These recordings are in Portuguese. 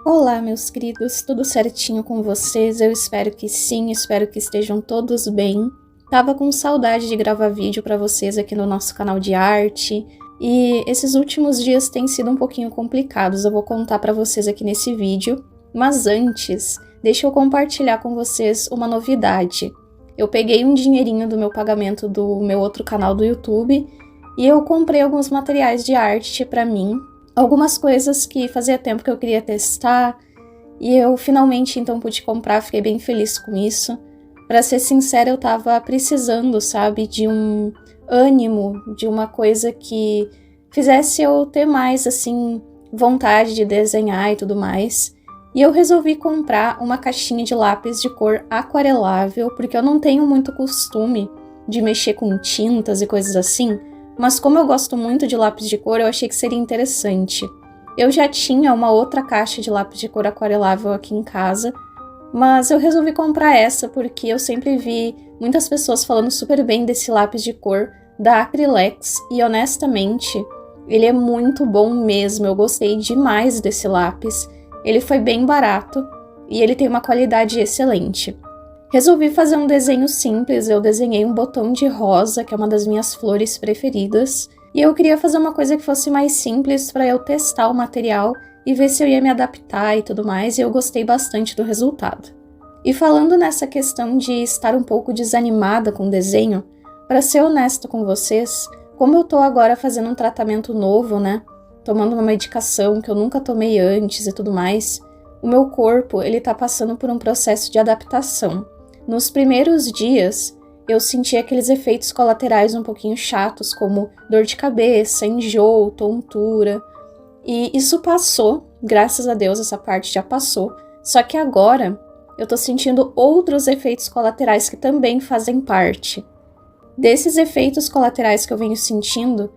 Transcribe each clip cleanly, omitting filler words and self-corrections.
Olá, meus queridos, tudo certinho com vocês? Eu espero que sim, espero que estejam todos bem. Tava com saudade de gravar vídeo pra vocês aqui no nosso canal de arte e esses últimos dias têm sido um pouquinho complicados, eu vou contar pra vocês aqui nesse vídeo. Mas antes, deixa eu compartilhar com vocês uma novidade. Eu peguei um dinheirinho do meu pagamento do meu outro canal do YouTube e eu comprei alguns materiais de arte pra mim. Algumas coisas que fazia tempo que eu queria testar e eu finalmente então pude comprar, fiquei bem feliz com isso. Pra ser sincera, eu tava precisando, sabe, de um ânimo, de uma coisa que fizesse eu ter mais, assim, vontade de desenhar e tudo mais. E eu resolvi comprar uma caixinha de lápis de cor aquarelável, porque eu não tenho muito costume de mexer com tintas e coisas assim. Mas como eu gosto muito de lápis de cor, eu achei que seria interessante. Eu já tinha uma outra caixa de lápis de cor aquarelável aqui em casa, mas eu resolvi comprar essa porque eu sempre vi muitas pessoas falando super bem desse lápis de cor da Acrylex e honestamente, ele é muito bom mesmo, eu gostei demais desse lápis. Ele foi bem barato e ele tem uma qualidade excelente. Resolvi fazer um desenho simples, eu desenhei um botão de rosa, que é uma das minhas flores preferidas, e eu queria fazer uma coisa que fosse mais simples para eu testar o material e ver se eu ia me adaptar e tudo mais, e eu gostei bastante do resultado. E falando nessa questão de estar um pouco desanimada com o desenho, para ser honesta com vocês, como eu tô agora fazendo um tratamento novo, né, tomando uma medicação que eu nunca tomei antes e tudo mais, o meu corpo, ele tá passando por um processo de adaptação. Nos primeiros dias, eu senti aqueles efeitos colaterais um pouquinho chatos, como dor de cabeça, enjoo, tontura. E isso passou, graças a Deus essa parte já passou, só que agora eu tô sentindo outros efeitos colaterais que também fazem parte. Desses efeitos colaterais que eu venho sentindo,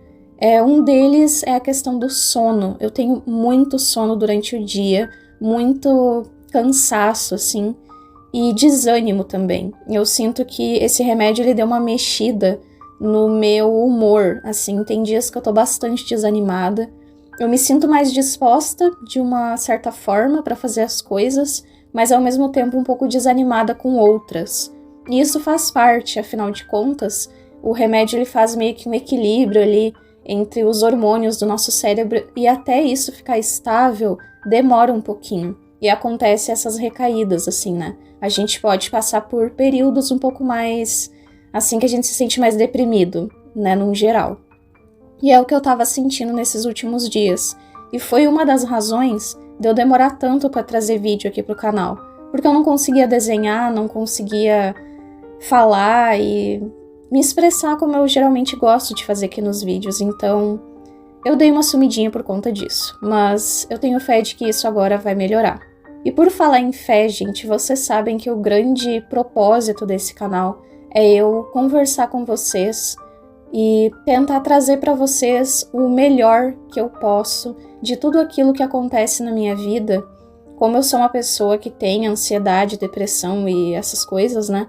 um deles é a questão do sono. Eu tenho muito sono durante o dia, muito cansaço, assim, e desânimo também. Eu sinto que esse remédio ele deu uma mexida no meu humor, assim, tem dias que eu tô bastante desanimada. Eu me sinto mais disposta de uma certa forma para fazer as coisas, mas ao mesmo tempo um pouco desanimada com outras. E isso faz parte, afinal de contas, o remédio ele faz meio que um equilíbrio ali entre os hormônios do nosso cérebro e até isso ficar estável demora um pouquinho. E acontece essas recaídas, assim, né? A gente pode passar por períodos um pouco mais, assim, que a gente se sente mais deprimido, né, num geral. E é o que eu tava sentindo nesses últimos dias. E foi uma das razões de eu demorar tanto pra trazer vídeo aqui pro canal. Porque eu não conseguia desenhar, não conseguia falar e me expressar como eu geralmente gosto de fazer aqui nos vídeos. Então, eu dei uma sumidinha por conta disso. Mas eu tenho fé de que isso agora vai melhorar. E por falar em fé, gente, vocês sabem que o grande propósito desse canal é eu conversar com vocês e tentar trazer para vocês o melhor que eu posso de tudo aquilo que acontece na minha vida. Como eu sou uma pessoa que tem ansiedade, depressão e essas coisas, né?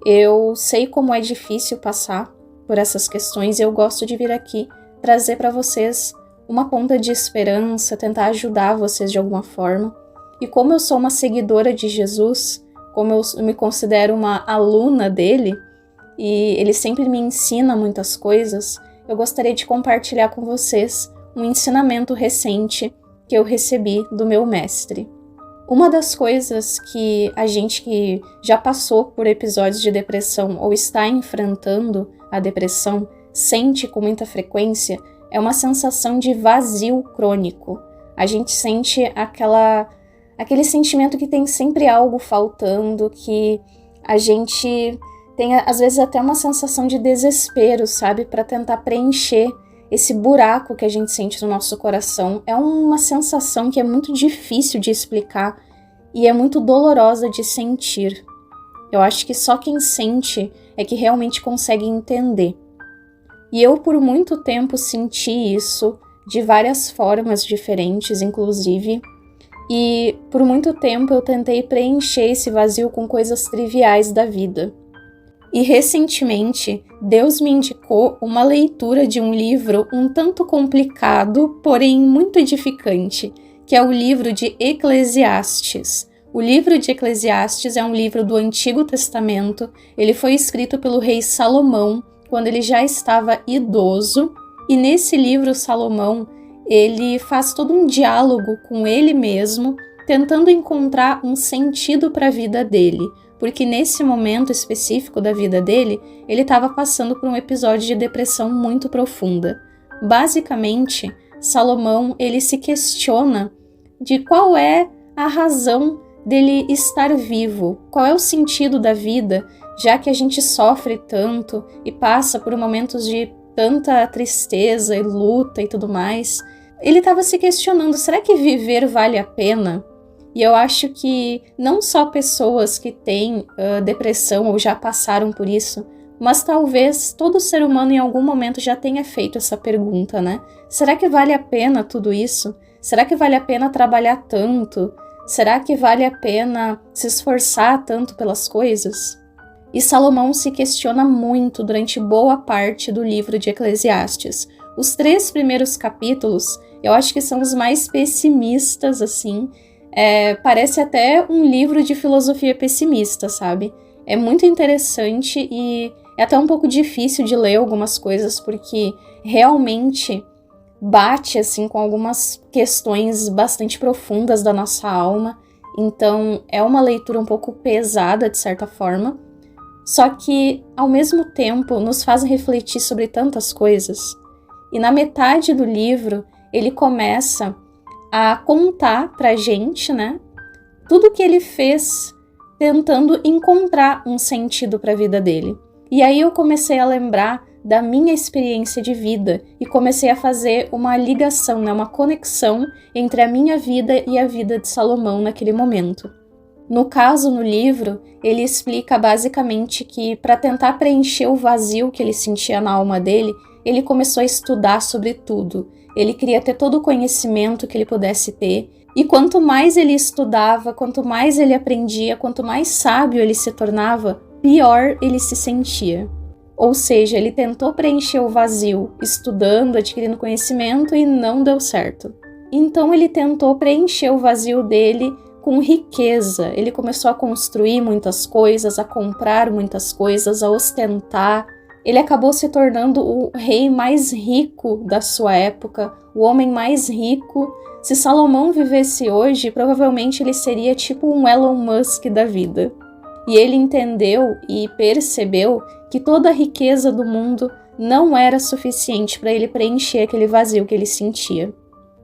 Eu sei como é difícil passar por essas questões e eu gosto de vir aqui trazer para vocês uma ponta de esperança, tentar ajudar vocês de alguma forma. E como eu sou uma seguidora de Jesus, como eu me considero uma aluna dele, e ele sempre me ensina muitas coisas, eu gostaria de compartilhar com vocês um ensinamento recente que eu recebi do meu mestre. Uma das coisas que a gente que já passou por episódios de depressão ou está enfrentando a depressão sente com muita frequência é uma sensação de vazio crônico. A gente sente aquele sentimento que tem sempre algo faltando, que a gente tem às vezes até uma sensação de desespero, sabe? Para tentar preencher esse buraco que a gente sente no nosso coração. É uma sensação que é muito difícil de explicar e é muito dolorosa de sentir. Eu acho que só quem sente é que realmente consegue entender. E eu por muito tempo senti isso de várias formas diferentes, inclusive. E por muito tempo eu tentei preencher esse vazio com coisas triviais da vida. E recentemente, Deus me indicou uma leitura de um livro um tanto complicado, porém muito edificante, que é o livro de Eclesiastes. O livro de Eclesiastes é um livro do Antigo Testamento. Ele foi escrito pelo rei Salomão, quando ele já estava idoso. E nesse livro, Salomão, ele faz todo um diálogo com ele mesmo, tentando encontrar um sentido para a vida dele. Porque nesse momento específico da vida dele, ele estava passando por um episódio de depressão muito profunda. Basicamente, Salomão, ele se questiona de qual é a razão dele estar vivo, qual é o sentido da vida, já que a gente sofre tanto e passa por momentos de tanta tristeza e luta e tudo mais. Ele estava se questionando, será que viver vale a pena? E eu acho que não só pessoas que têm depressão ou já passaram por isso, mas talvez todo ser humano em algum momento já tenha feito essa pergunta, né? Será que vale a pena tudo isso? Será que vale a pena trabalhar tanto? Será que vale a pena se esforçar tanto pelas coisas? E Salomão se questiona muito durante boa parte do livro de Eclesiastes. Os 3 primeiros capítulos, eu acho que são os mais pessimistas, assim. Parece até um livro de filosofia pessimista, sabe? É muito interessante e é até um pouco difícil de ler algumas coisas, porque realmente bate assim com algumas questões bastante profundas da nossa alma. Então é uma leitura um pouco pesada de certa forma, só que ao mesmo tempo nos faz refletir sobre tantas coisas. E na metade do livro ele começa a contar pra gente, né, tudo que ele fez tentando encontrar um sentido para a vida dele. E aí eu comecei a lembrar da minha experiência de vida e comecei a fazer uma ligação, né, uma conexão entre a minha vida e a vida de Salomão naquele momento. No caso, no livro, ele explica basicamente que para tentar preencher o vazio que ele sentia na alma dele, ele começou a estudar sobre tudo. Ele queria ter todo o conhecimento que ele pudesse ter. E quanto mais ele estudava, quanto mais ele aprendia, quanto mais sábio ele se tornava, pior ele se sentia. Ou seja, ele tentou preencher o vazio estudando, adquirindo conhecimento e não deu certo. Então ele tentou preencher o vazio dele com riqueza. Ele começou a construir muitas coisas, a comprar muitas coisas, a ostentar. Ele acabou se tornando o rei mais rico da sua época, o homem mais rico. Se Salomão vivesse hoje, provavelmente ele seria tipo um Elon Musk da vida. E ele entendeu e percebeu que toda a riqueza do mundo não era suficiente para ele preencher aquele vazio que ele sentia.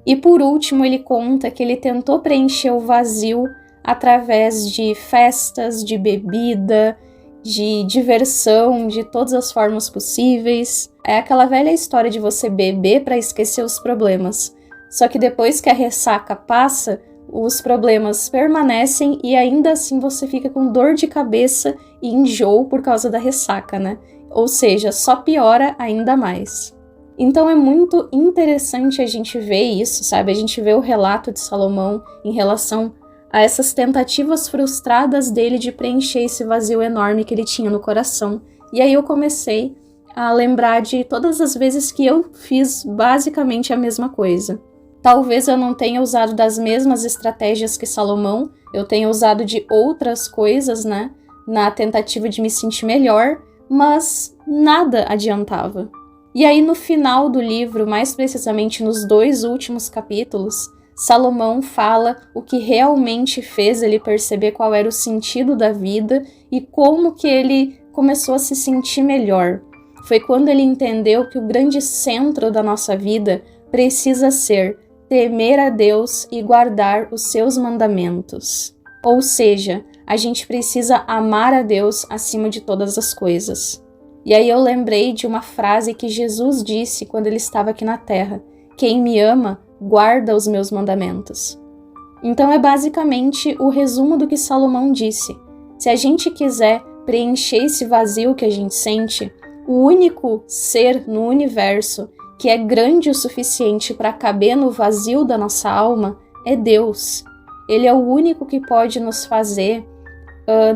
E por último, ele conta que ele tentou preencher o vazio através de festas, de bebida, de diversão, de todas as formas possíveis. É aquela velha história de você beber para esquecer os problemas. Só que depois que a ressaca passa, os problemas permanecem e ainda assim você fica com dor de cabeça e enjoo por causa da ressaca, né? Ou seja, só piora ainda mais. Então é muito interessante a gente ver isso, sabe? A gente vê o relato de Salomão em relação a essas tentativas frustradas dele de preencher esse vazio enorme que ele tinha no coração. E aí eu comecei a lembrar de todas as vezes que eu fiz basicamente a mesma coisa. Talvez eu não tenha usado das mesmas estratégias que Salomão, eu tenha usado de outras coisas, né, na tentativa de me sentir melhor, mas nada adiantava. E aí no final do livro, mais precisamente nos 2 últimos capítulos, Salomão fala o que realmente fez ele perceber qual era o sentido da vida e como que ele começou a se sentir melhor. Foi quando ele entendeu que o grande centro da nossa vida precisa ser temer a Deus e guardar os seus mandamentos. Ou seja, a gente precisa amar a Deus acima de todas as coisas. E aí eu lembrei de uma frase que Jesus disse quando ele estava aqui na Terra: quem me ama, guarda os meus mandamentos. Então é basicamente o resumo do que Salomão disse. Se a gente quiser preencher esse vazio que a gente sente, o único ser no universo que é grande o suficiente para caber no vazio da nossa alma é Deus. Ele é o único que pode nos fazer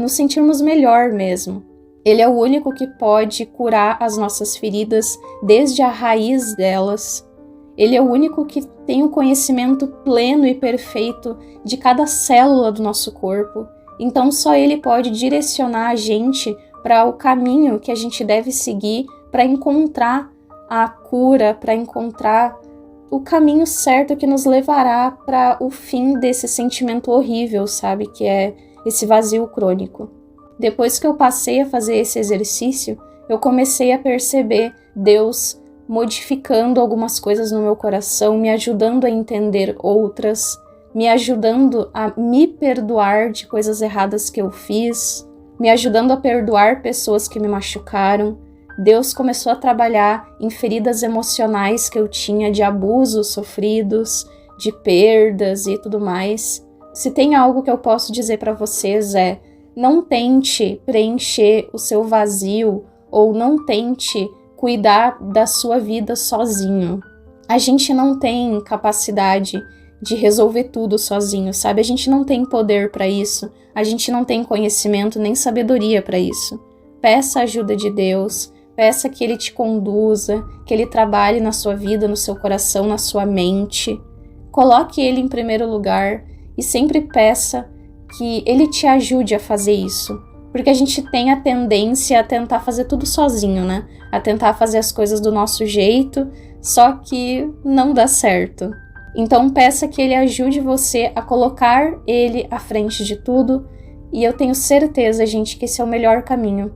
nos sentirmos melhor mesmo. Ele é o único que pode curar as nossas feridas desde a raiz delas. Ele é o único que tem o conhecimento pleno e perfeito de cada célula do nosso corpo. Então só Ele pode direcionar a gente para o caminho que a gente deve seguir para encontrar a cura, para encontrar o caminho certo que nos levará para o fim desse sentimento horrível, sabe? Que é esse vazio crônico. Depois que eu passei a fazer esse exercício, eu comecei a perceber Deus modificando algumas coisas no meu coração, me ajudando a entender outras, me ajudando a me perdoar de coisas erradas que eu fiz, me ajudando a perdoar pessoas que me machucaram. Deus começou a trabalhar em feridas emocionais que eu tinha de abusos sofridos, de perdas e tudo mais. Se tem algo que eu posso dizer para vocês não tente preencher o seu vazio ou não tente cuidar da sua vida sozinho. A gente não tem capacidade de resolver tudo sozinho, sabe? A gente não tem poder para isso, a gente não tem conhecimento nem sabedoria para isso. Peça a ajuda de Deus, peça que Ele te conduza, que Ele trabalhe na sua vida, no seu coração, na sua mente. Coloque Ele em primeiro lugar e sempre peça que Ele te ajude a fazer isso. Porque a gente tem a tendência a tentar fazer tudo sozinho, né? A tentar fazer as coisas do nosso jeito, só que não dá certo. Então peça que Ele ajude você a colocar Ele à frente de tudo, e eu tenho certeza, gente, que esse é o melhor caminho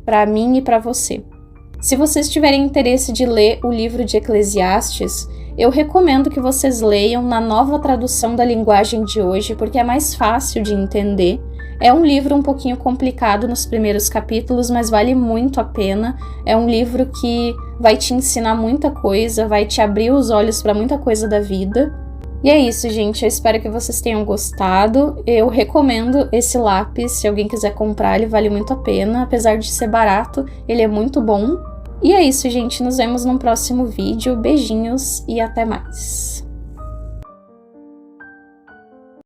para mim e para você. Se vocês tiverem interesse de ler o livro de Eclesiastes, eu recomendo que vocês leiam na nova tradução da linguagem de hoje, porque é mais fácil de entender. É um livro um pouquinho complicado nos primeiros capítulos, mas vale muito a pena. É um livro que vai te ensinar muita coisa, vai te abrir os olhos para muita coisa da vida. E é isso, gente. Eu espero que vocês tenham gostado. Eu recomendo esse lápis. Se alguém quiser comprar, ele vale muito a pena. Apesar de ser barato, ele é muito bom. E é isso, gente. Nos vemos num próximo vídeo. Beijinhos e até mais.